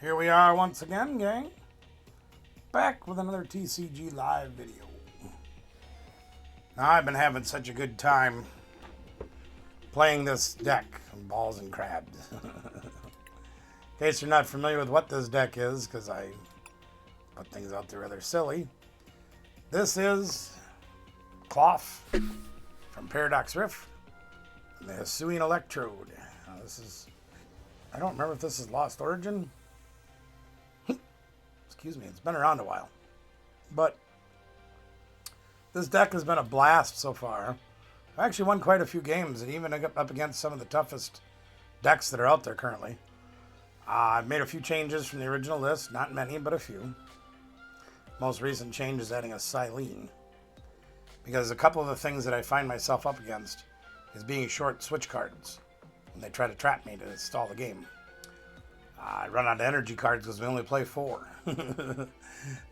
Here we are once again, gang. Back with another TCG live video. Now, I've been having such a good time playing this deck of balls and crabs. In case you're not familiar with what this deck is, because I put things out there rather silly. This is Klawf from Paradox Rift and the Klawf and Electrode. Now, this is, I don't remember if this is Lost Origin. Excuse me, it's been around a while. But this deck has been a blast so far. I've actually won quite a few games, and even up against some of the toughest decks that are out there currently. I've made a few changes from the original list, not many, but a few. Most recent change is adding a Silene, because a couple of the things that I find myself up against is being short switch cards, and they try to trap me to stall the game. I run out of energy cards because we only play 4.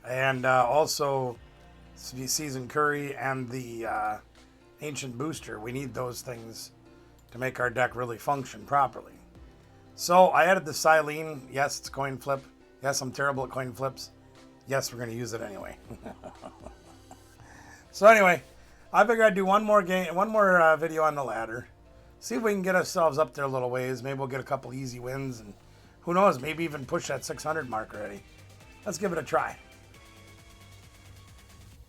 And also, Seasoned Curry and the Ancient Booster. We need those things to make our deck really function properly. So I added the Silene. Yes, it's coin flip. Yes, I'm terrible at coin flips. Yes, we're going to use it anyway. So anyway, I figured I'd do one more video on the ladder. See if we can get ourselves up there a little ways. Maybe we'll get a couple easy wins, and who knows, maybe even push that 600 mark already. Let's give it a try.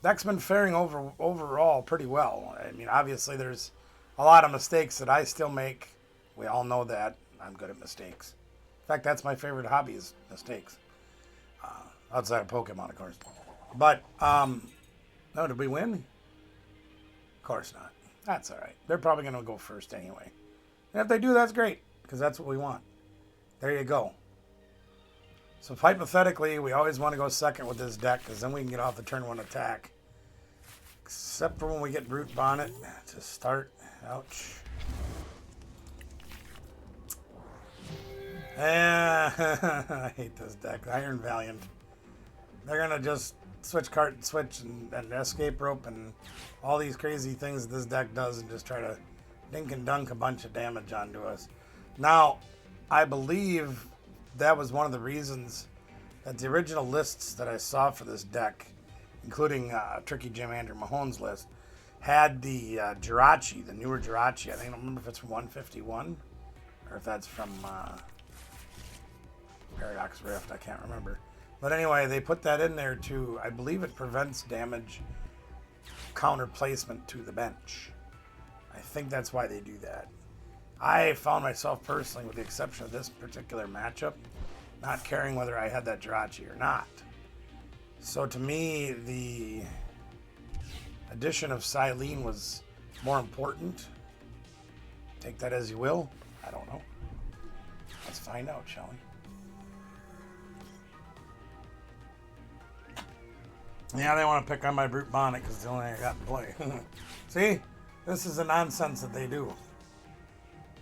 Deck's been faring overall pretty well. I mean, obviously there's a lot of mistakes that I still make. We all know that. I'm good at mistakes. In fact, that's my favorite hobby, is mistakes. Outside of Pokemon, of course. But, no, did we win? Of course not. That's all right. They're probably going to go first anyway. And if they do, that's great, because that's what we want. There you go. So hypothetically, we always want to go second with this deck, because then we can get off the turn 1 attack. Except for when we get Brute Bonnet to start. Ouch. I hate this deck. Iron Valiant. They're going to just switch card, switch, and escape rope, and all these crazy things that this deck does, and just try to dink and dunk a bunch of damage onto us. Now, I believe that was one of the reasons that the original lists that I saw for this deck, including Tricky Jim Andrew Mahone's list, had the Jirachi, the newer Jirachi. I don't remember if it's from 151 or if that's from Paradox Rift. I can't remember. But anyway, they put that in there to, I believe it prevents damage counter placement to the bench. I think that's why they do that. I found myself personally, with the exception of this particular matchup, not caring whether I had that Jirachi or not. So to me, the addition of Silene was more important. Take that as you will. I don't know. Let's find out, shall we? Yeah, they want to pick on my Brute Bonnet because it's the only thing I got to play. See? This is the nonsense that they do.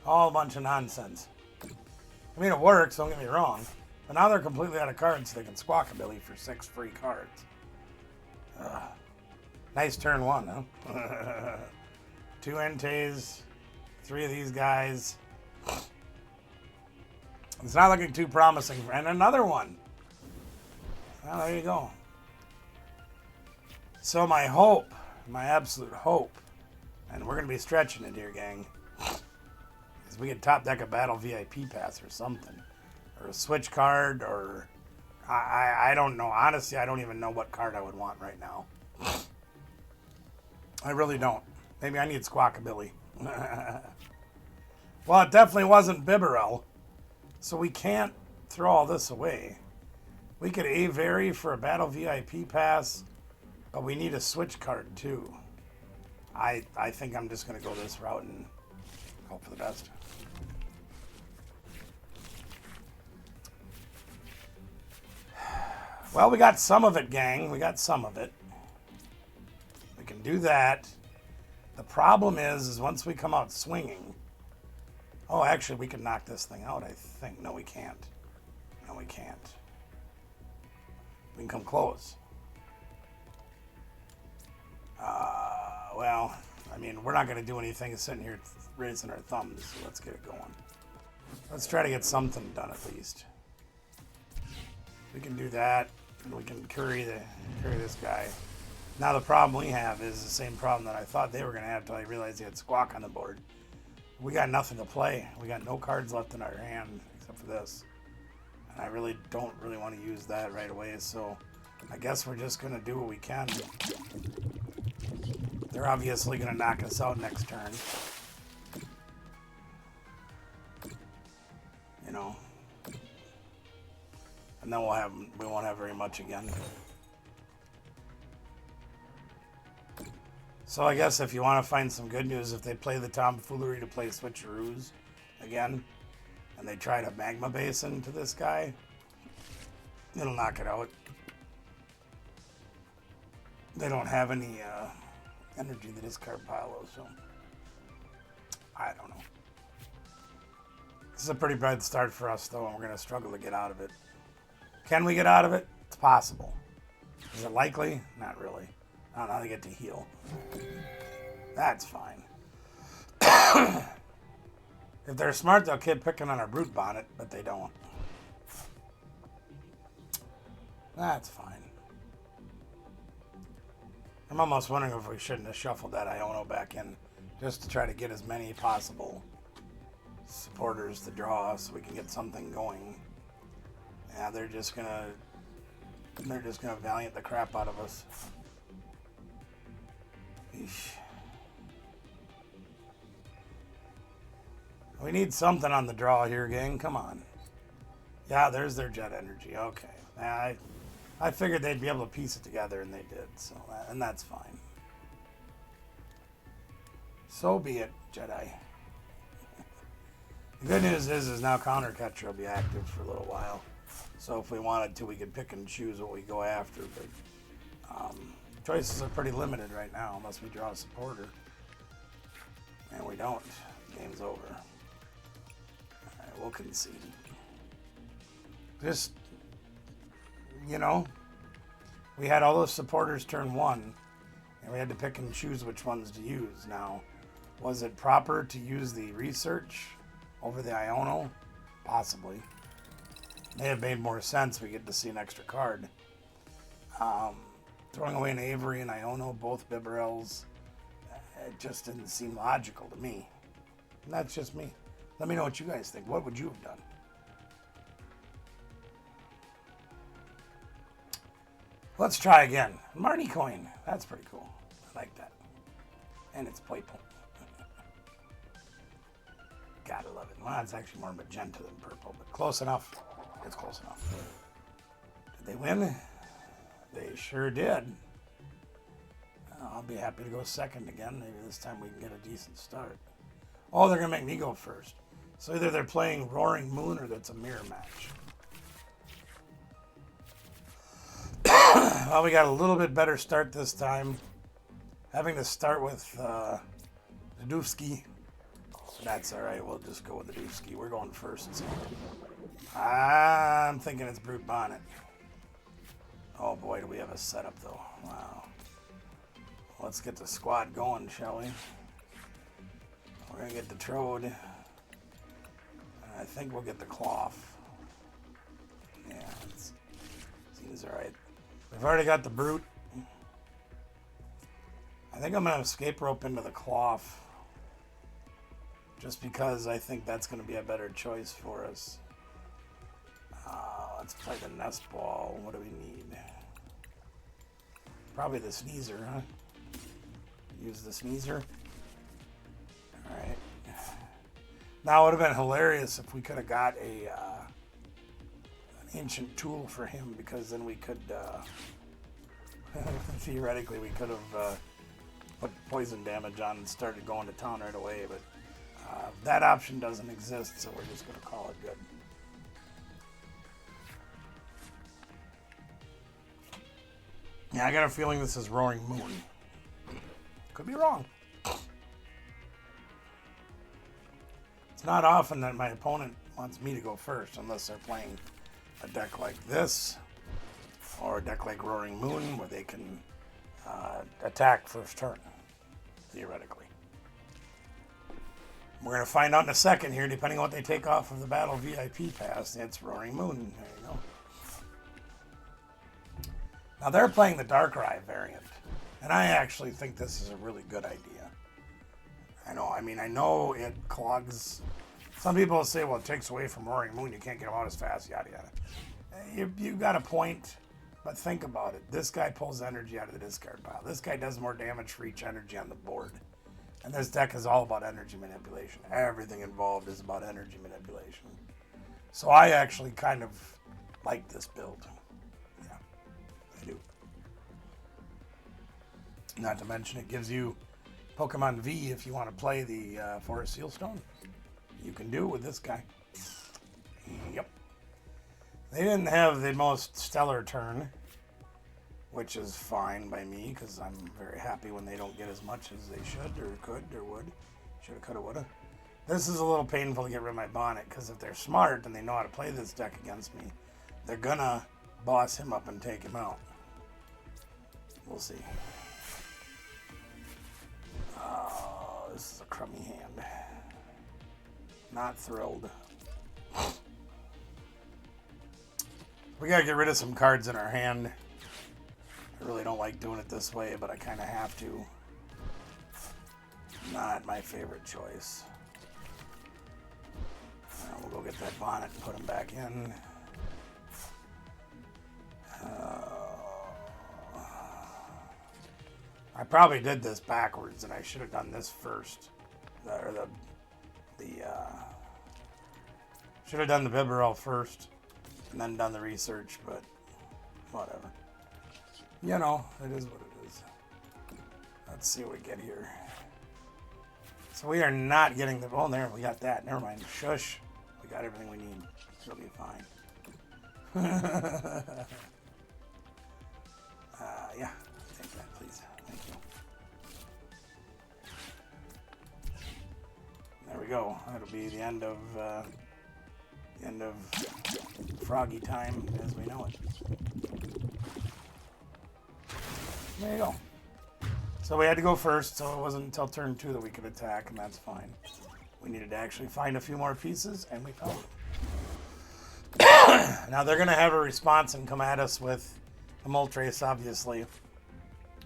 All a bunch of nonsense. I mean, it works, don't get me wrong. But now they're completely out of cards, so they can Squawkabilly for 6 free cards. Nice turn 1, huh? 2 Entei, 3 of these guys. It's not looking too promising. And another one. Well, there you go. So my hope, my absolute hope, and we're going to be stretching it here, gang, is we get top deck a Battle VIP pass or something. Or a switch card, or I don't know. Honestly, I don't even know what card I would want right now. I really don't. Maybe I need Squawkabilly. Well, it definitely wasn't Bibarel, so we can't throw all this away. We could A-Vary for a Battle VIP pass, but we need a switch card too. I think I'm just going to go this route and hope for the best. Well, we got some of it, gang. We got some of it. We can do that. The problem is once we come out swinging... Oh, actually, we can knock this thing out, I think. No, we can't. No, we can't. We can come close. Well, I mean, we're not going to do anything sitting here raising our thumbs, so let's get it going. Let's try to get something done at least. We can do that, and we can curry this guy. Now the problem we have is the same problem that I thought they were going to have until I realized they had Squawk on the board. We got nothing to play. We got no cards left in our hand except for this. And I really don't want to use that right away, so I guess we're just going to do what we can. They're obviously going to knock us out next turn. You know. And then we won't have very much again. So I guess if you want to find some good news, if they play the tomfoolery to play switcheroos again, and they try to magma base into this guy, it'll knock it out. They don't have any energy to discard pile, so I don't know. This is a pretty bright start for us, though, and we're going to struggle to get out of it. Can we get out of it? It's possible. Is it likely? Not really. I don't know how to get to heal. That's fine. If they're smart, they'll keep picking on our Brute Bonnet, but they don't. That's fine. I'm almost wondering if we shouldn't have shuffled that Iono back in just to try to get as many possible supporters to draw so we can get something going. Yeah, they're just gonna Valiant the crap out of us. Eesh. We need something on the draw here, gang. Come on. Yeah, there's their jet energy. Okay. I figured they'd be able to piece it together, and they did. So, and that's fine. So be it, Jedi. The good news is now Counter Catcher will be active for a little while. So if we wanted to, we could pick and choose what we go after. But choices are pretty limited right now, unless we draw a supporter. And we don't. Game's over. Alright, we'll concede. Just, you know, we had all those supporters turn one, and we had to pick and choose which ones to use. Now, was it proper to use the research over the Iono? Possibly. May have made more sense. We get to see an extra card. Throwing away an Avery and Iono, both Bibarels, it just didn't seem logical to me. And that's just me. Let me know what you guys think. What would you have done? Let's try again. Marty coin. That's pretty cool. I like that. And it's purple. Gotta love it. Well, it's actually more magenta than purple, but close enough. It's close enough. Did they win? They sure did. I'll be happy to go second again. Maybe this time we can get a decent start. Oh, they're going to make me go first. So either they're playing Roaring Moon or that's a mirror match. Well, we got a little bit better start this time. Having to start with Zadufsky. That's all right. We'll just go with the Zadufsky. We're going first. So. I'm thinking it's Brute Bonnet. Oh boy, do we have a setup though. Wow. Let's get the squad going, shall we? We're going to get the Trode. I think we'll get the Klawf. Yeah, seems all right. We've already got the Brute. I think I'm going to escape rope into the Klawf. Just because I think that's going to be a better choice for us. Let's play the Nest Ball. What do we need? Probably the Sneezer, huh? Use the Sneezer. Alright. Now, it would have been hilarious if we could have got an ancient tool for him, because then we could, theoretically, we could have put poison damage on and started going to town right away, but that option doesn't exist, so we're just going to call it good. Yeah, I got a feeling this is Roaring Moon. Could be wrong. It's not often that my opponent wants me to go first, unless they're playing a deck like this, or a deck like Roaring Moon, where they can attack first turn, theoretically. We're going to find out in a second here, depending on what they take off of the Battle VIP pass. It's Roaring Moon. There you go. Now they're playing the Darkrai variant, and I actually think this is a really good idea. I know it clogs. Some people say, well, it takes away from Roaring Moon. You can't get him out as fast, yada, yada. You got a point, but think about it. This guy pulls energy out of the discard pile. This guy does more damage for each energy on the board. And this deck is all about energy manipulation. Everything involved is about energy manipulation. So I actually kind of like this build. Yeah, I do. Not to mention it gives you Pokemon V if you want to play the Forest Sealstone. You can do it with this guy. Yep. They didn't have the most stellar turn, which is fine by me because I'm very happy when they don't get as much as they should or could or would. Shoulda, coulda, woulda. This is a little painful to get rid of my Bonnet because if they're smart and they know how to play this deck against me, they're gonna boss him up and take him out. We'll see. Oh, this is a crummy hand. Not thrilled. We gotta get rid of some cards in our hand. I really don't like doing it this way, but I kind of have to. Not my favorite choice. We'll go get that Bonnet and put him back in. I probably did this backwards, and I should have done this first. Should have done the Bibarel first, and then done the research, but whatever. You know, it is what it is. Let's see what we get here. So we are not getting the... Oh, there, we got that. Never mind. Shush. We got everything we need. It'll be fine. Yeah. Take that, please. Thank you. There we go. That'll be the end of Froggy time as we know it. There you go. So we had to go first, so it wasn't until turn 2 that we could attack, and that's fine. We needed to actually find a few more pieces, and we found them. Now they're going to have a response and come at us with a Moltres, obviously.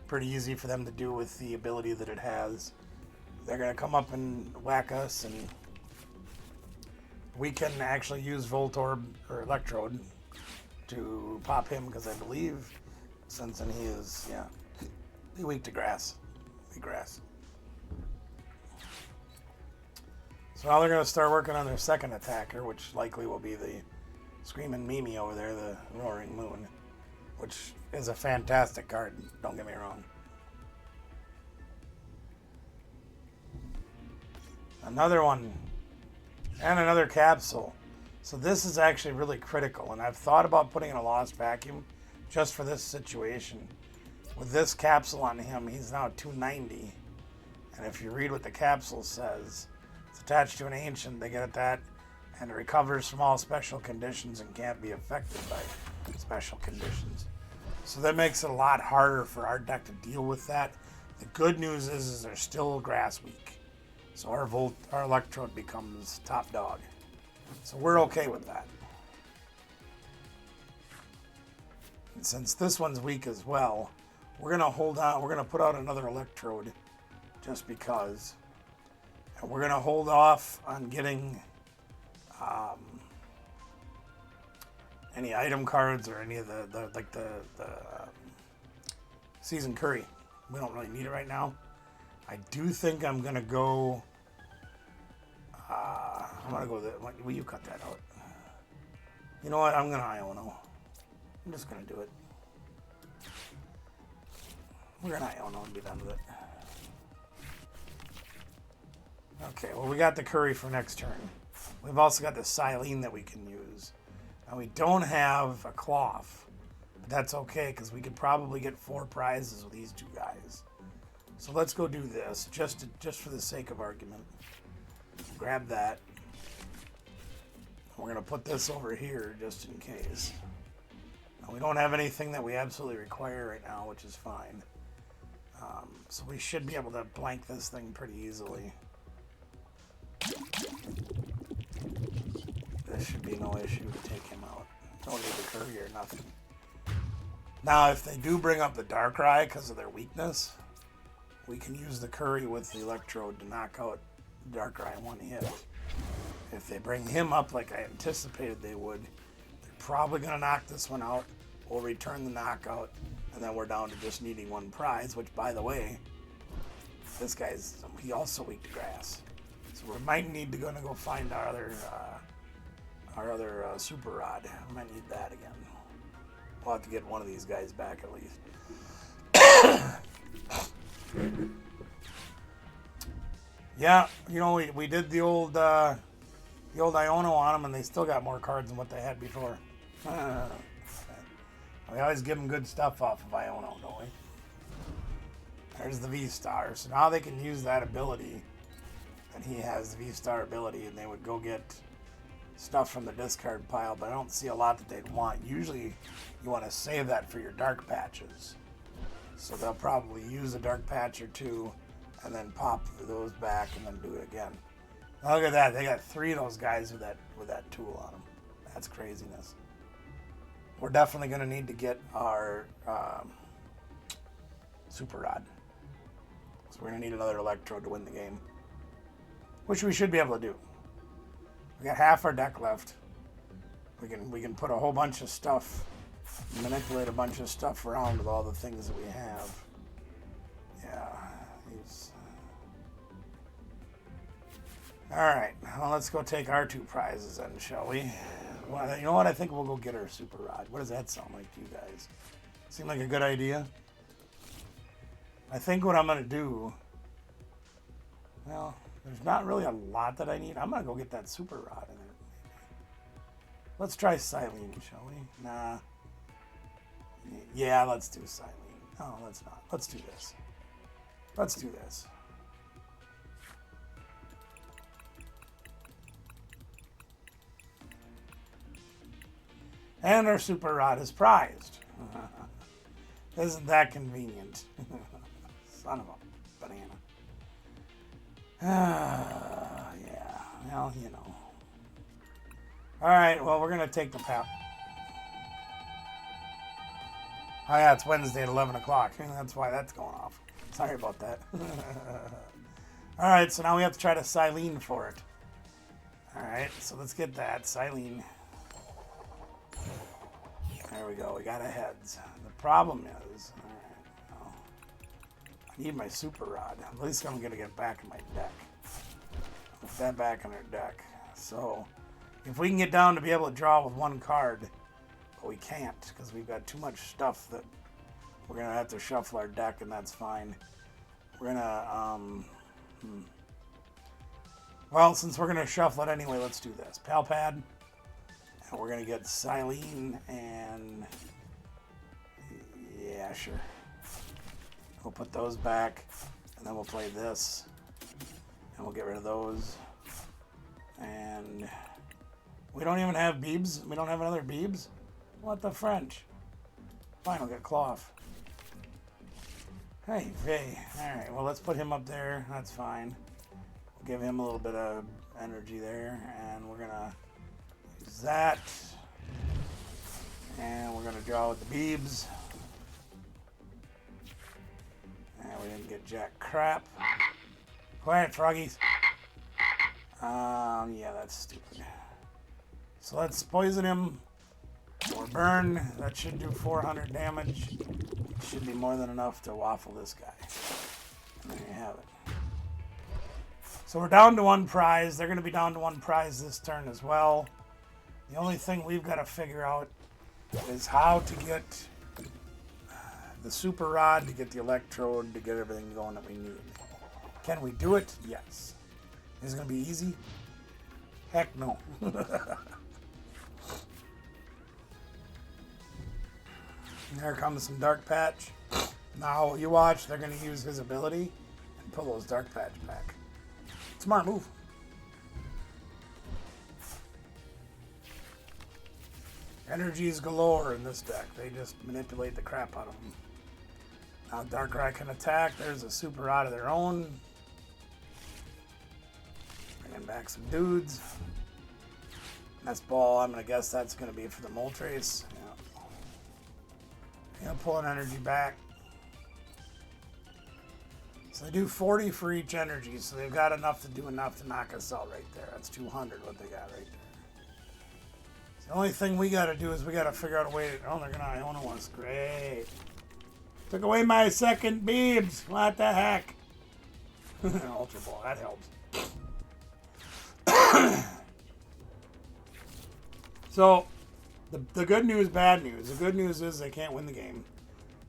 Pretty easy for them to do with the ability that it has. They're going to come up and whack us, and we can actually use Voltorb or Electrode to pop him, because I believe, since he is, yeah, be weak to grass. Be grass. So now they're going to start working on their second attacker, which likely will be the Screaming Mimi over there, the Roaring Moon, which is a fantastic card, don't get me wrong. Another one. And another capsule. So this is actually really critical, and I've thought about putting in a Lost Vacuum just for this situation. With this capsule on him, he's now 290. And if you read what the capsule says, it's attached to an ancient, they get at that, and it recovers from all special conditions and can't be affected by special conditions. So that makes it a lot harder for our deck to deal with that. The good news is they're still grass weak. So our Electrode becomes top dog. So we're okay with that. And since this one's weak as well, we're going to hold on. We're going to put out another Electrode just because. And we're going to hold off on getting any item cards or any of the Season Curry. We don't really need it right now. I do think I'm going to go... I'm going to go... Will you cut that out? You know what? I'm going to Iono. I'm just going to do it. We're going to Iono and be done with it. Okay, well, we got the Curry for next turn. We've also got the Silene that we can use. Now, we don't have a Klawf, but that's okay, because we could probably get 4 prizes with these 2 guys. So let's go do this, just for the sake of argument. Grab that. We're going to put this over here, just in case. Now, we don't have anything that we absolutely require right now, which is fine. So we should be able to blank this thing pretty easily. This should be no issue to take him out. Don't need the Curry or nothing. Now, if they do bring up the Darkrai because of their weakness, we can use the Curry with the Electrode to knock out Darkrai in one hit. If they bring him up like I anticipated they would, they're probably going to knock this one out. We'll return the knockout, and then we're down to just needing one prize, which, by the way, this guy's, he also weak to grass. So we might need to go find our other Super Rod. We might need that again. We'll have to get one of these guys back at least. Yeah, you know, we did the old Iono on them, and they still got more cards than what they had before. We always give them good stuff off of Iono, don't we? There's the V-Star. So now they can use that ability. And he has the V-Star ability, and they would go get stuff from the discard pile, but I don't see a lot that they'd want. Usually you want to save that for your dark patches. So they'll probably use a dark patch or two and then pop those back and then do it again. Now look at that. They got 3 of those guys with that tool on them. That's craziness. We're definitely going to need to get our Super Rod. So we're going to need another Electrode to win the game. Which we should be able to do. We got half our deck left. We can put a whole bunch of stuff, manipulate a bunch of stuff around with all the things that we have. Yeah. Alright, well, let's go take our 2 prizes then, shall we? Well, you know what? I think we'll go get our Super Rod. What does that sound like to you guys? Seem like a good idea? I think what I'm going to do... Well, there's not really a lot that I need. I'm going to go get that Super Rod in it. Let's try Silene, shall we? Nah. Yeah, let's do Silene. No, let's not. Let's do this. Let's do this. And our Super Rod is prized. Isn't that convenient? Son of a banana. Yeah, well, you know. Alright, well, we're going to take the path. Oh, yeah, it's Wednesday at 11 o'clock. That's why that's going off. Sorry about that. Alright, so now we have to try to Silene for it. Alright, so let's get that. Silene. There we go. We got a heads. The problem is... Alright, well, I need my Super Rod. At least I'm going to get back in my deck. Put that back in our deck. So, if we can get down to be able to draw with 1 card, but we can't because we've got too much stuff that we're going to have to shuffle our deck, and that's fine. We're going to, well, since we're going to shuffle it anyway, let's do this. Pal Pad, and we're going to get Silene and, yeah, sure. We'll put those back, and then we'll play this. And we'll get rid of those. And we don't even have Beebs. We don't have another Beebs. What the French? Fine, we'll get Klawf. Hey, Vey. Alright, well, let's put him up there. That's fine. We'll give him a little bit of energy there. And we're going to use that. And we're going to draw with the Beebs. And we didn't get jack crap. Quiet, froggies. Yeah, that's stupid. So let's poison him or burn. That should do 400 damage. Should be more than enough to waffle this guy. And there you have it. So we're down to 1 prize. They're going to be down to 1 prize this turn as well. The only thing we've got to figure out is how to get the Super Rod, to get the Electrode, to get everything going that we need. Can we do it? Yes. Is it going to be easy? Heck no. There comes some Dark Patch. Now, you watch, they're going to use his ability and pull those Dark Patch back. Smart move. Energies galore in this deck. They just manipulate the crap out of them. Now Darkrai can attack. There's a Super Rod of their own. Bringing back some dudes. That's ball. I'm going to guess that's going to be for the Moltres. Yeah. Yeah, pulling energy back. So they do 40 for each energy, so they've got enough to do enough to knock us out right there. That's 200 what they got right there. So the only thing we got to do is we got to figure out a way to... Oh, they're going to Iona us. Great. Took away my second beams. What the heck? Ultra Ball, that helps. So, the good news, bad news. The good news is they can't win the game.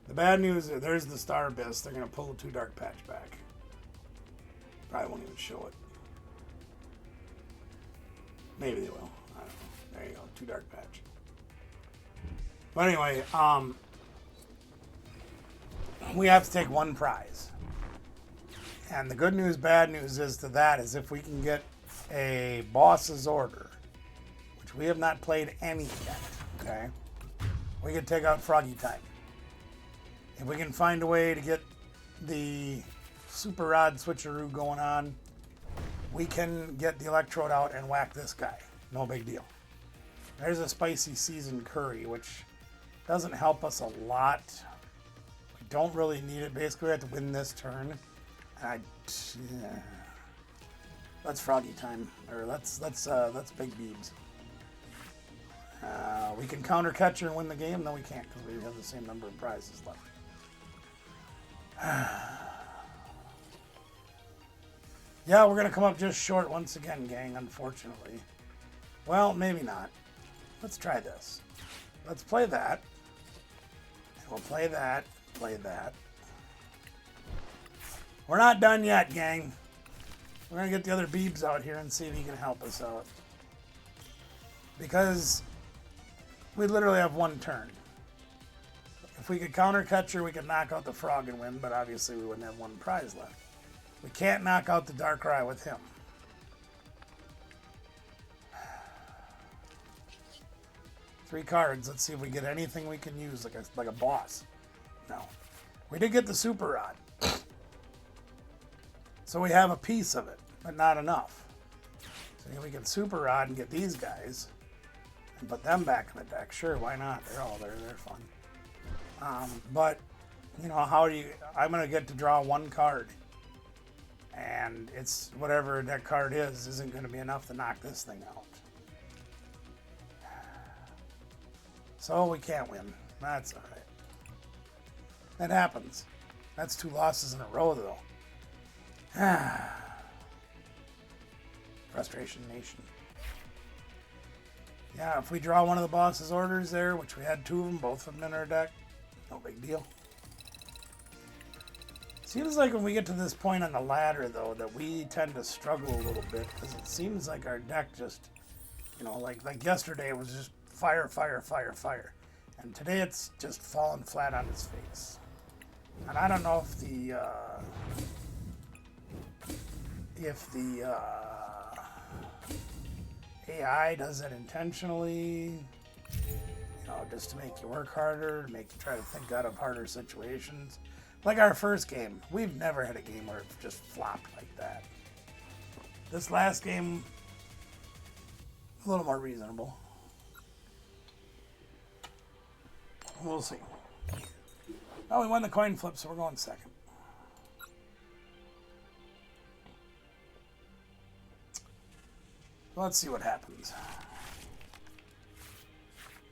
The bad news is there's the Star Abyss. They're going to pull the 2 Dark Patch back. Probably won't even show it. Maybe they will. I don't know. There you go. 2 Dark Patch. But anyway, we have to take 1 prize. And the good news, bad news is to that is if we can get a boss's order, which we have not played any yet, okay? We can take out Froggy Time. If we can find a way to get the Super Rod switcheroo going on, we can get the Electrode out and whack this guy. No big deal. There's a Spicy Seasoned Curry, which doesn't help us a lot. We don't really need it. Basically, we have to win this turn. Let's Froggy Time, or let's Big Beebs. We can counter catcher and win the game. No, we can't because we have the same number of prizes left. Yeah, we're gonna come up just short once again, gang. Unfortunately. Well, maybe not. Let's try this. Let's play that. We'll play that. Play that. We're not done yet, gang. We're going to get the other Beebs out here and see if he can help us out. Because we literally have 1 turn. If we could counter catcher, we could knock out the Frog and win, but obviously we wouldn't have 1 prize left. We can't knock out the Darkrai with him. Three cards. Let's see if we get anything we can use, like a boss. No. We did get the Super Rod. So we have a piece of it, but not enough. So we can Super Rod and get these guys and put them back in the deck. Sure, why not? They're all there. They're fun. But, you know, how do you... I'm going to get to draw 1 card. And it's whatever that card is isn't going to be enough to knock this thing out. So we can't win. That's all right. That happens. That's 2 losses in a row, though. Frustration Nation. Yeah, if we draw one of the boss's orders there, which we had 2 of them, both of them in our deck, no big deal. Seems like when we get to this point on the ladder, though, that we tend to struggle a little bit, because it seems like our deck just, you know, like yesterday it was just fire, fire, fire, fire. And today it's just falling flat on its face. And I don't know if the AI does it intentionally, you know, just to make you work harder, to make you try to think out of harder situations. Like our first game, we've never had a game where it just flopped like that. This last game, a little more reasonable. We'll see. Oh, we won the coin flip, so we're going second. Let's see what happens.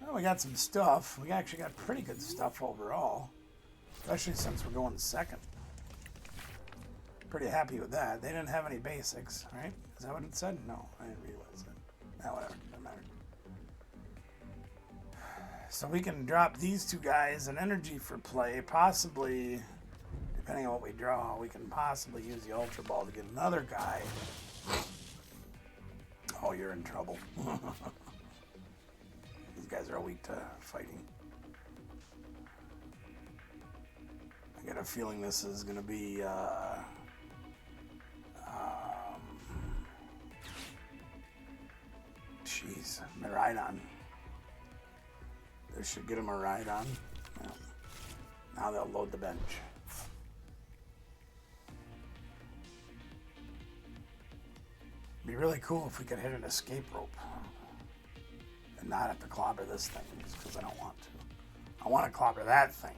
Well, we got some stuff. We actually got pretty good stuff overall. Especially since we're going second. Pretty happy with that. They didn't have any basics, right? Is that what it said? No, I didn't realize that. No, whatever. Doesn't matter. So we can drop these 2 guys and energy for play. Possibly, depending on what we draw, we can possibly use the Ultra Ball to get another guy. Oh, you're in trouble. These guys are weak to fighting. I get a feeling this is going to be jeez, Miraidon. This should get him a ride on. Yeah. Now they'll load the bench. It'd be really cool if we could hit an escape rope and not have to clobber this thing just because I don't want to. I want to clobber that thing.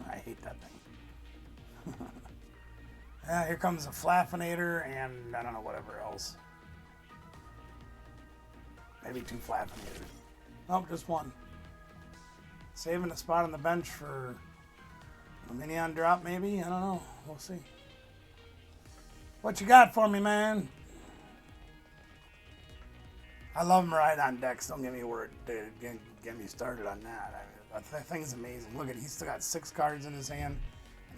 I hate that thing. Yeah, here comes a Flaffinator and I don't know, whatever else. Maybe 2 Flaffinators. Nope, just 1. Saving a spot on the bench for a Minion drop, maybe? I don't know. We'll see. What you got for me, man? I love Miraidon decks. Don't get me get me started on that. That thing's amazing. Look at it. He's still got 6 cards in his hand.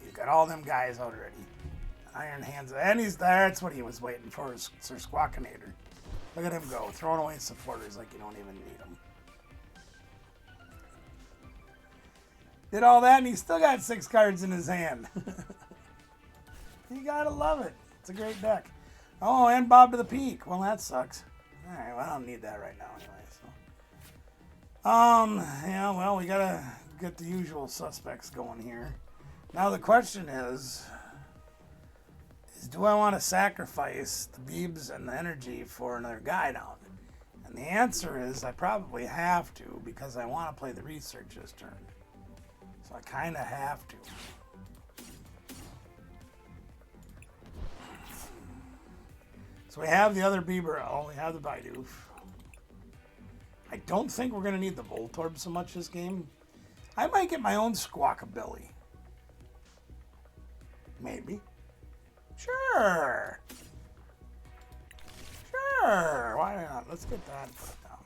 He's got all them guys already. Iron Hands. And he's there. That's what he was waiting for, Sir Squawkinator. Look at him go. Throwing away supporters like you don't even need them. Did all that and he still got 6 cards in his hand. You gotta love it. It's a great deck. Oh, and Bob to the Peak. Well, that sucks. Alright, well, I don't need that right now anyway, so. Yeah, well, we gotta get the usual suspects going here. Now the question is do I want to sacrifice the Beebs and the energy for another guy down? And the answer is I probably have to because I want to play the research this turn. So I kind of have to. So we have the other Beeberell, we have the Bidoof. I don't think we're going to need the Voltorb so much this game. I might get my own Squawkabilly. Maybe. Sure. Sure. Why not? Let's get that and put it down.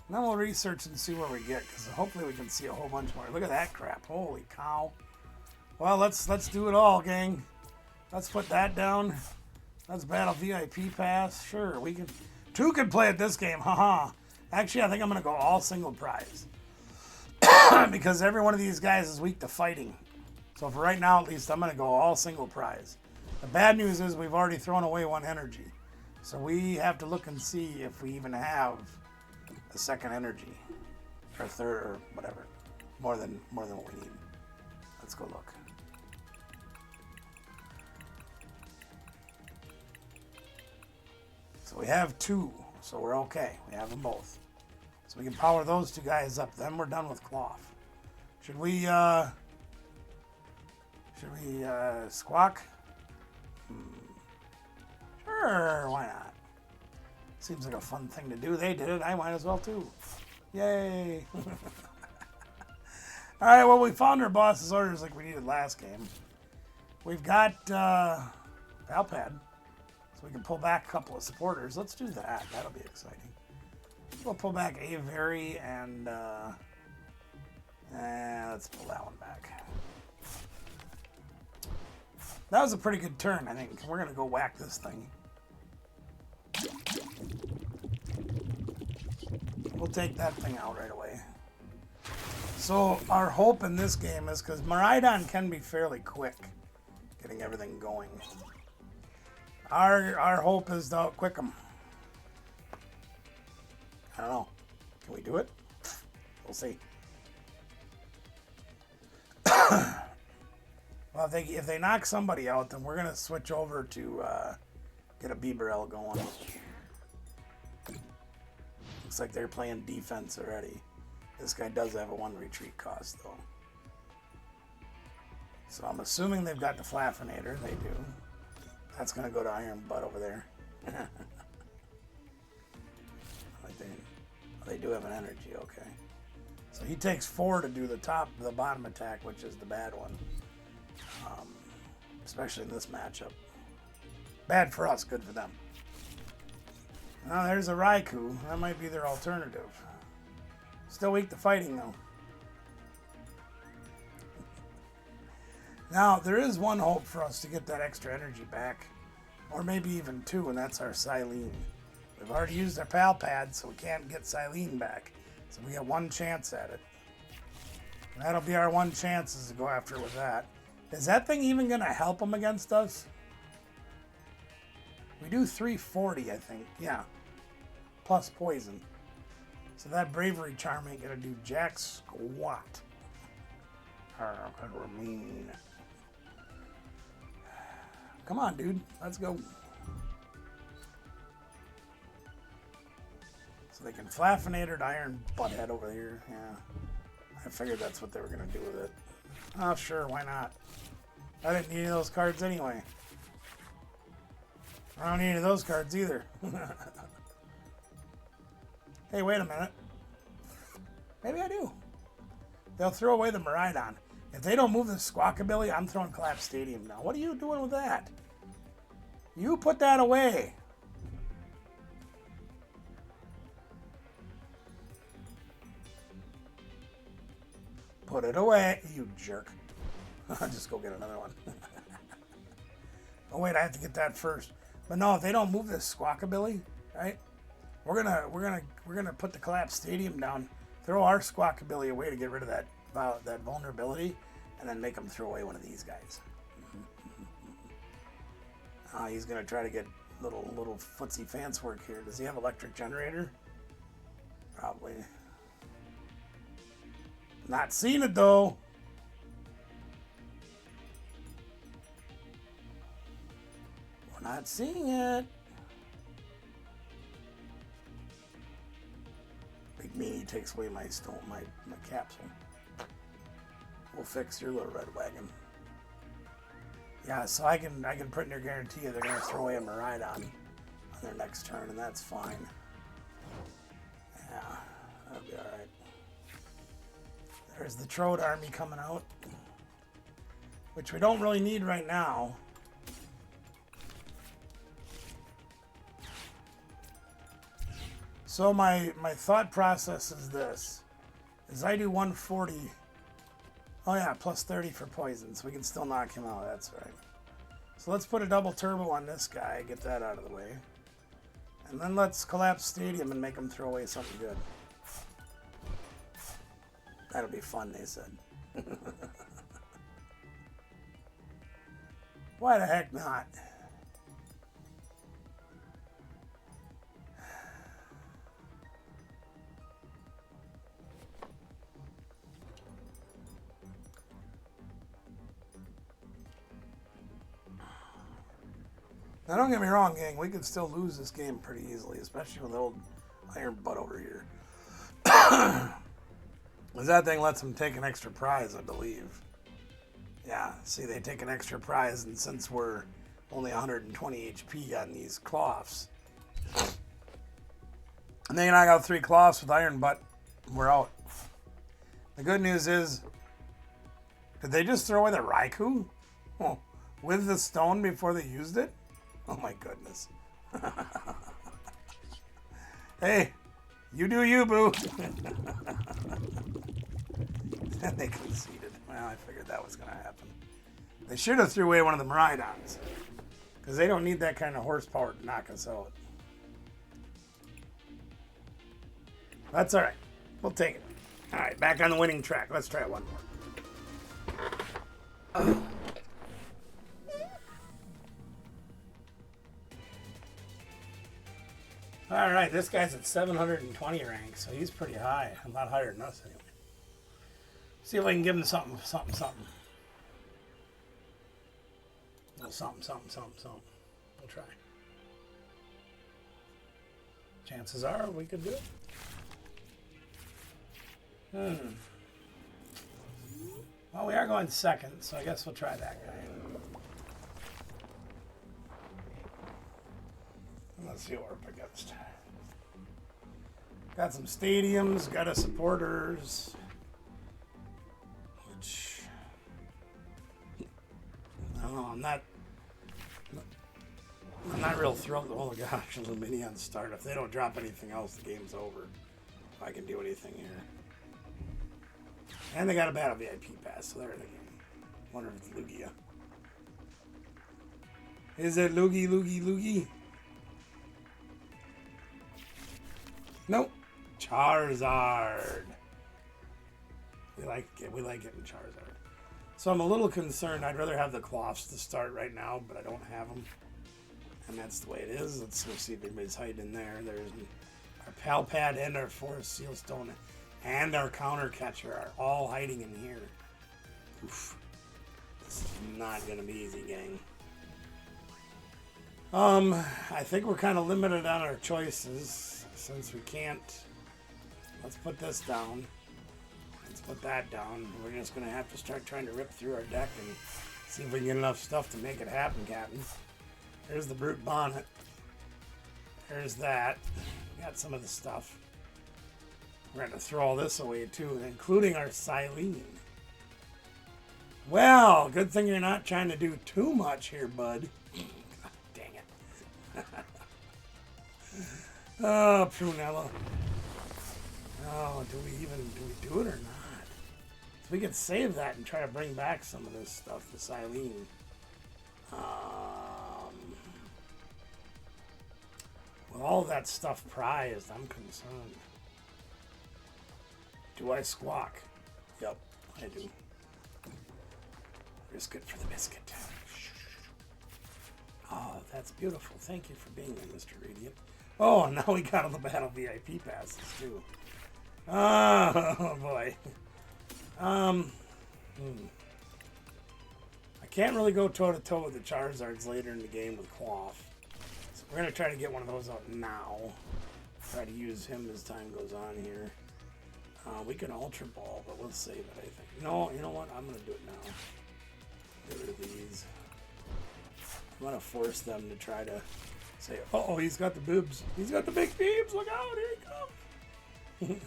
And then we'll research and see where we get, because hopefully we can see a whole bunch more. Look at that crap. Holy cow. Well, let's do it all, gang. Let's put that down. Let's battle VIP pass. Sure, we can. 2 can play at this game. Haha. Actually, I think I'm going to go all single prize. Because every one of these guys is weak to fighting. So for right now, at least, I'm going to go all single prize. The bad news is we've already thrown away 1 energy. So we have to look and see if we even have a second energy. Or third, or whatever. More than what we need. Let's go look. So we have 2, so we're okay. We have them both. So we can power those 2 guys up. Then we're done with Klawf. Should we squawk? Sure, why not? Seems like a fun thing to do. They did it. I might as well too. Yay. All right, well, we found our boss's orders like we needed last game. We've got Palpad. So we can pull back a couple of supporters. Let's do that. That'll be exciting. We'll pull back Avery and let's pull that one back. That was a pretty good turn, I think. We're going to go whack this thing. We'll take that thing out right away. So our hope in this game is, because Miraidon can be fairly quick getting everything going. Our hope is to outquick them. I don't know. Can we do it? We'll see. Well, if they knock somebody out, then we're gonna switch over to get a Beeberell going. Looks like they're playing defense already. This guy does have a 1 retreat cost though. So I'm assuming they've got the Flaffinator. They do. That's gonna go to Iron Butt over there. They do have an energy, okay. So he takes 4 to do the bottom attack, which is the bad one. Especially in this matchup. Bad for us, good for them. Now there's a Raikou. That might be their alternative. Still weak to fighting though. Now there is one hope for us to get that extra energy back. Or maybe even 2, and that's our Silene. We've already used our Pal Pad, so we can't get Silene back. So we get 1 chance at it. And that'll be our 1 chance to go after it with that. Is that thing even going to help them against us? We do 340, I think. Yeah. Plus poison. So that Bravery Charm ain't going to do jack squat. Mean. Come on, dude. Let's go. So they can Flaffinator to Iron Butthead over here. Yeah. I figured that's what they were going to do with it. Oh, sure, why not? I didn't need any of those cards anyway. I don't need any of those cards either. Hey, wait a minute. Maybe I do. They'll throw away the Miraidon. If they don't move the Squawkabilly, I'm throwing Klawf Stadium now. What are you doing with that? You put that away. Put it away, you jerk. I'll just go get another one. Oh wait, I have to get that first. But no, if they don't move this Squawkabilly, right? We're gonna put the Klawf Stadium down, throw our Squawkabilly away to get rid of that vulnerability, and then make them throw away one of these guys. He's gonna try to get little footsie fence work here. Does he have electric generator? Probably. Not seen it though. We're not seeing it. Big Meanie takes away my capsule. We'll fix your little red wagon. Yeah, so I can pretty near guarantee you they're gonna throw away a Miraidon on their next turn, and that's fine. Yeah, that'll be alright. There's the Trode army coming out, which we don't really need right now. So my thought process is this, is I do 140. Oh yeah, plus 30 for poison, so we can still knock him out, that's right. So let's put a double turbo on this guy, get that out of the way. And then let's collapse Stadium and make him throw away something good. That'll be fun, they said. Why the heck not? Now, don't get me wrong, gang. We could still lose this game pretty easily, especially with old Iron Butt over here. Because that thing lets them take an extra prize, I believe. Yeah, see, they take an extra prize, and since we're only 120 HP on these Klawfs, and then I got 3 Klawfs with Iron Butt, we're out. The good news is, did they just throw away the Raikou? Oh, with the stone before they used it? Oh my goodness. Hey, you do you, boo. And they conceded. Well, I figured that was going to happen. They should have threw away one of the Miraidons, because they don't need that kind of horsepower to knock us out. That's all right. We'll take it. All right, back on the winning track. Let's try one more. All right, this guy's at 720 rank, so he's pretty high. A lot higher than us, anyway. See if I can give him something. A little something. We'll try. Chances are we could do it. Well, we are going second, so I guess we'll try that guy. Let's see what we're up against. Got some stadiums, got a supporters. Which, I don't know, I'm not real thrilled. Oh gosh, Luminion start. If they don't drop anything else, the game's over. If I can do anything here. And they got a battle VIP pass, so they're in the game. Wonder if it's Lugia. Is it Lugie? Nope. Charizard. We like getting Charizard. So I'm a little concerned. I'd rather have the Klawfs to start right now, but I don't have them. And that's the way it is. Let's go see if anybody's hiding in there. There's our Palpad and our Forest Sealstone and our Counter Catcher are all hiding in here. Oof. This is not going to be easy, gang. I think we're kind of limited on our choices since we can't. Let's put this down. Let's put that down. We're just going to have to start trying to rip through our deck and see if we can get enough stuff to make it happen, Captain. There's the Brute Bonnet. There's that. We got some of the stuff. We're going to throw all this away too, including our Silene. Well, good thing you're not trying to do too much here, bud. God, dang it. Oh, Prunella. Oh, do we do it or not? So we could save that and try to bring back some of this stuff, the Silene. With all that stuff prized, I'm concerned. Do I squawk? Yep, I do. Risk it for the biscuit. Oh, that's beautiful. Thank you for being there, Mr. Radiant. Oh, now we got all the battle VIP passes, too. Oh, boy. I can't really go toe-to-toe with the Charizards later in the game with Klawf. So we're going to try to get one of those out now. Try to use him as time goes on here. We can Ultra Ball, but we'll save it, I think. No, you know what? I'm going to do it now. Get rid of these. I'm going to force them to try to say, oh, he's got the boobs. He's got the big boobs. Look out, here he comes.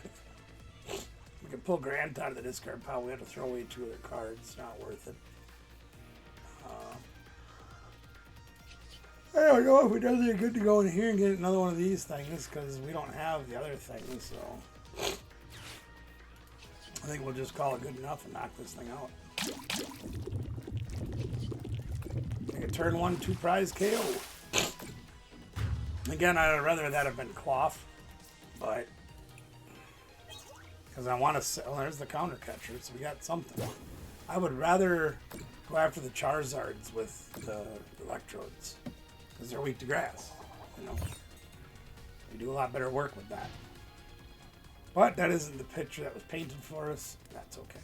We can pull Grant out of the discard pile. We have to throw away 2 other cards. Not worth it. There we go. If we do it, good to go in here and get another one of these things because we don't have the other things. So I think we'll just call it good enough and knock this thing out. Make a turn 1, 2 prize KO. Again, I'd rather that have been Klawf, but because I want to sell. There's the counter catcher, so we got something. I would rather go after the Charizards with the Electrodes because they're weak to grass. You know, we do a lot better work with that. But that isn't the picture that was painted for us. That's okay.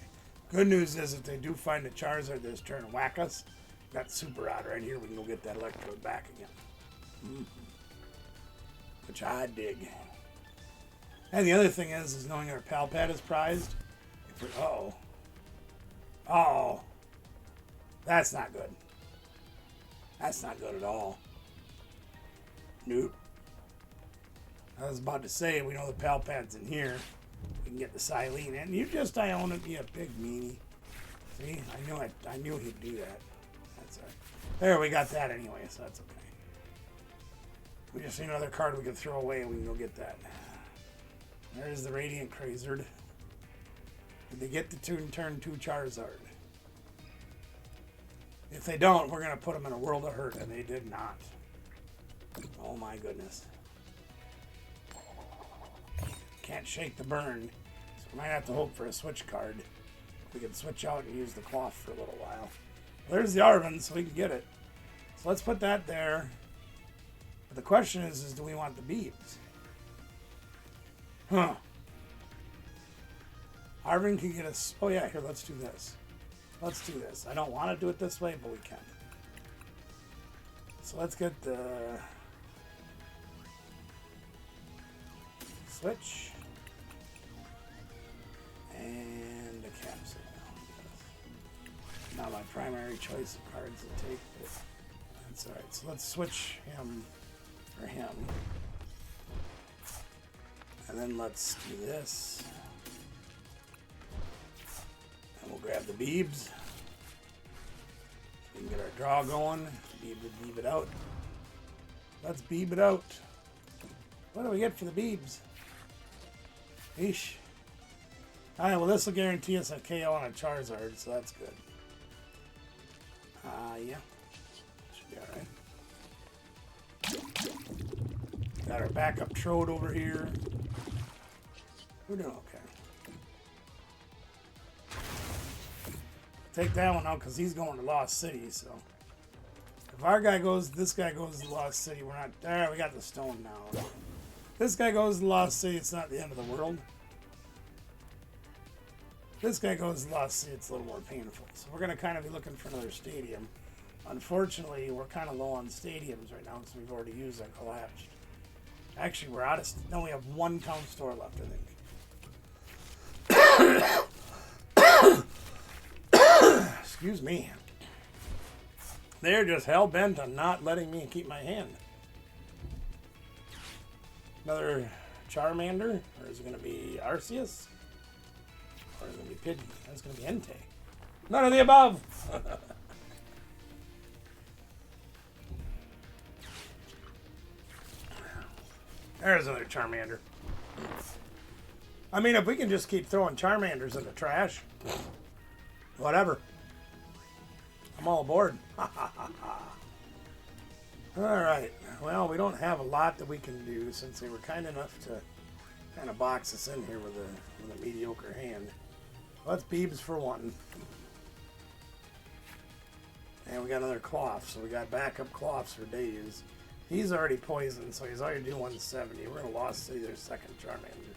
Good news is if they do find a Charizard this turn and whack us, got Super Rod right here. We can go get that Electrode back again. Which I dig. And the other thing is knowing our Pal Pad is prized. If we're, oh, that's not good. That's not good at all. Nope. I was about to say, we know the Pal Pad's in here. We can get the Silene, and you just own it, you big meanie. See, I knew he'd do that. That's all right. There, we got that anyway, so that's okay. We just need another card we can throw away, and we can go get that. There's the Radiant Crazard. Did they get the turn 2 Charizard? If they don't, we're going to put them in a world of hurt, and they did not. Oh my goodness. Can't shake the burn, so we might have to hope for a switch card. We can switch out and use the Klawf for a little while. Well, there's the Arven, so we can get it. So let's put that there. But the question is do we want the beads? Huh. Arven can get us. Oh yeah, here, let's do this. Let's do this. I don't want to do it this way, but we can. So let's get the switch and the capsule. Not my primary choice of cards to take, but that's alright. So let's switch him for him. And then let's do this. And we'll grab the Beebs. So we can get our draw going. Beeb it out. Let's Beeb it out. What do we get for the Beebs? Eesh. Alright, well this will guarantee us a KO on a Charizard, so that's good. Yeah. Should be alright. Got our backup Trode over here. We're doing okay. Take that one out because he's going to Lost City, so. If our guy goes, this guy goes to Lost City, we're not. There, we got the stone now. This guy goes to Lost City, it's not the end of the world. This guy goes to Lost City, it's a little more painful. So we're going to kind of be looking for another stadium. Unfortunately, we're kind of low on stadiums right now because we've already used that collapsed. Actually, we're out of. No, we have one town store left, I think. Excuse me. They're just hell-bent on not letting me keep my hand. Another Charmander? Or is it going to be Arceus? Or is it going to be Pidgey? That's going to be Entei. None of the above! There's another Charmander. I mean, if we can just keep throwing Charmanders in the trash, whatever. I'm all aboard. Alright. Well, we don't have a lot that we can do since they were kind enough to kind of box us in here with a mediocre hand. Well, that's Beebs for one. And we got another Klawf, so we got backup Klawfs for days. He's already poisoned, so he's already doing 170. We're going to lose their second Charmander.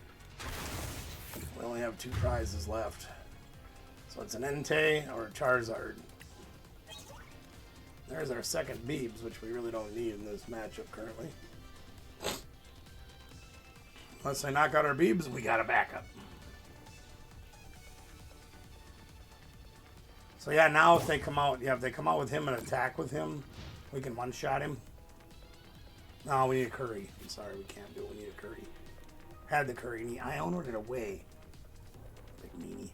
We only have 2 prizes left. So it's an Entei or a Charizard. There's our second Beebs, which we really don't need in this matchup currently. Once they knock out our Beebs, we got a backup. So yeah, now if they come out, if they come out with him and attack with him, we can one-shot him. No, we need a Curry. I'm sorry, we can't do it. We need a Curry. Had the Curry, and I ordered it away. Big meanie.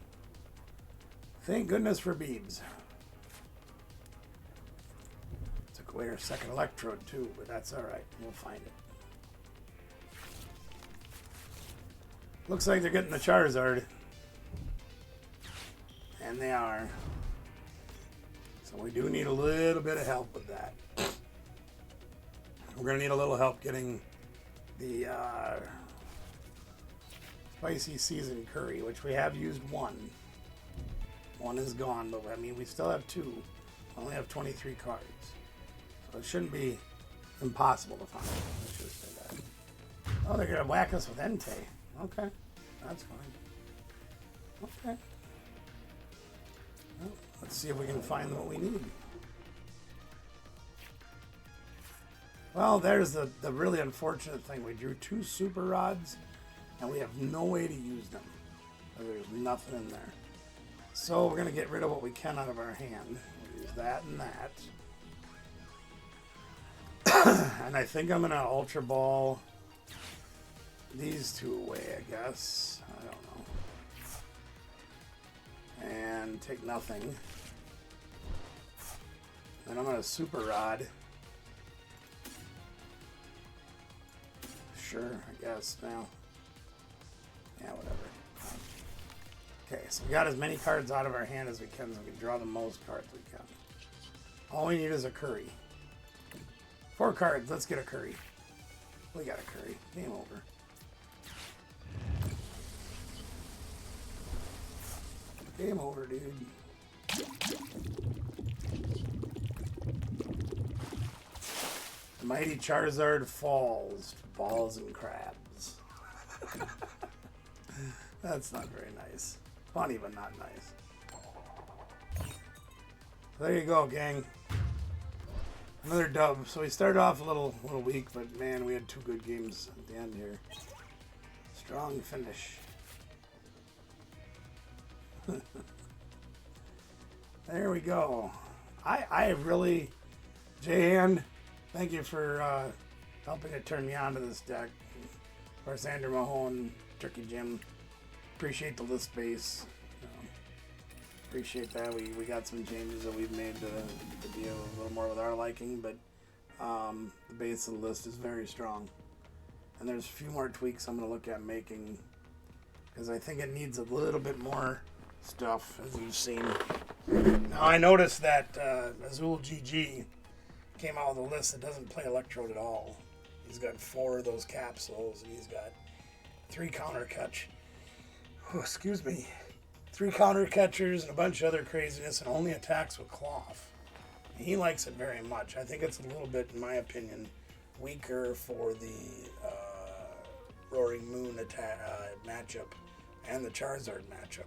Thank goodness for Beebs. Took away our second Electrode too, but that's alright. We'll find it. Looks like they're getting the Charizard. And they are. So we do need a little bit of help with that. We're going to need a little help getting the Spicy Season Curry, which we have used one. One is gone, but I mean, we still have 2. We only have 23 cards. So it shouldn't be impossible to find. I should have said that. Oh, they're going to whack us with Entei. Okay, that's fine. Okay. Well, let's see if we can find what we need. Well, there's the really unfortunate thing. We drew 2 Super Rods, and we have no way to use them. There's nothing in there. So we're going to get rid of what we can out of our hand. We'll use that and that. And I think I'm going to Ultra Ball these 2 away, I guess. I don't know. And take nothing. Then I'm going to Super Rod. Sure, I guess now. Yeah, whatever. Okay, so we got as many cards out of our hand as we can, so we can draw the most cards we can. All we need is a Curry. 4 cards, let's get a Curry. We got a Curry. Game over. Game over, dude. The mighty Charizard falls. Balls and crabs. That's not very nice. Funny, but not nice. There you go, gang. Another dub. So we started off a little weak, but man, we had 2 good games at the end here. Strong finish. There we go. I really, J-Hand, thank you for helping to turn me on to this deck. Of course, Andrew Mahone, Turkey Jim, appreciate the list base. Appreciate that. We got some changes that we've made to be a little more with our liking, but the base of the list is very strong. And there's a few more tweaks I'm going to look at making, because I think it needs a little bit more stuff, as you've seen. Now, I noticed that Azul GG came out with a list that doesn't play Electrode at all. He's got 4 of those capsules, and he's got 3 counter catch. Oh, excuse me. 3 counter catchers and a bunch of other craziness, and only attacks with Klawf. He likes it very much. I think it's a little bit, in my opinion, weaker for the Roaring Moon matchup and the Charizard matchup.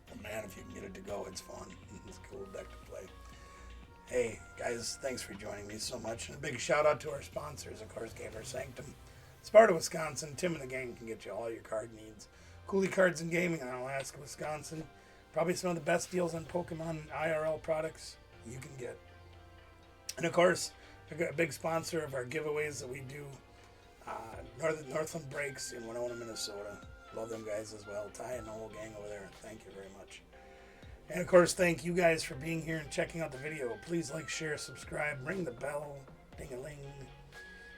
But man, if you can get it to go, it's fun. It's a cool deck to play. Hey, guys, thanks for joining me so much. And a big shout out to our sponsors, of course, Gamer Sanctum, Sparta, Wisconsin. Tim and the gang can get you all your card needs. Cooley Cards and Gaming in Alaska, Wisconsin. Probably some of the best deals on Pokemon IRL products you can get. And of course, a big sponsor of our giveaways that we do, Northland Breaks in Winona, Minnesota. Love them guys as well. Ty and the whole gang over there. Thank you very much. And of course, thank you guys for being here and checking out the video. Please like, share, subscribe, ring the bell, ding-a-ling.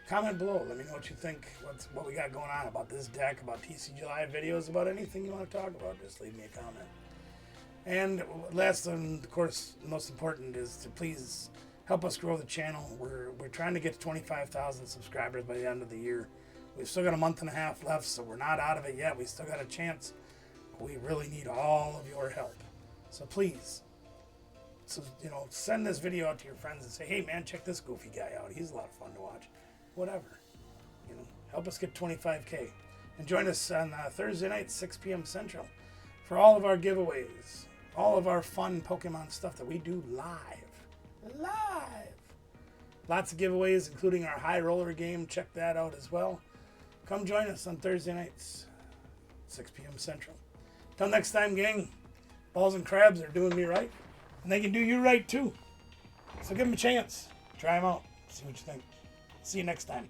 Comment below. Let me know what you think. What we got going on about this deck, about TCGL videos, about anything you want to talk about. Just leave me a comment. And last and of course most important is to please help us grow the channel. We're trying to get to 25,000 subscribers by the end of the year. We've still got a month and a half left, so we're not out of it yet. We still got a chance. We really need all of your help. So please, send this video out to your friends and say, hey man, check this goofy guy out. He's a lot of fun to watch. Whatever. Help us get 25K. And join us on Thursday night, 6 p.m. Central, for all of our giveaways, all of our fun Pokemon stuff that we do live. Lots of giveaways, including our high roller game. Check that out as well. Come join us on Thursday nights, 6 p.m. Central. Till next time, gang, balls and crabs are doing me right, and they can do you right too. So give them a chance. Try them out. See what you think. See you next time.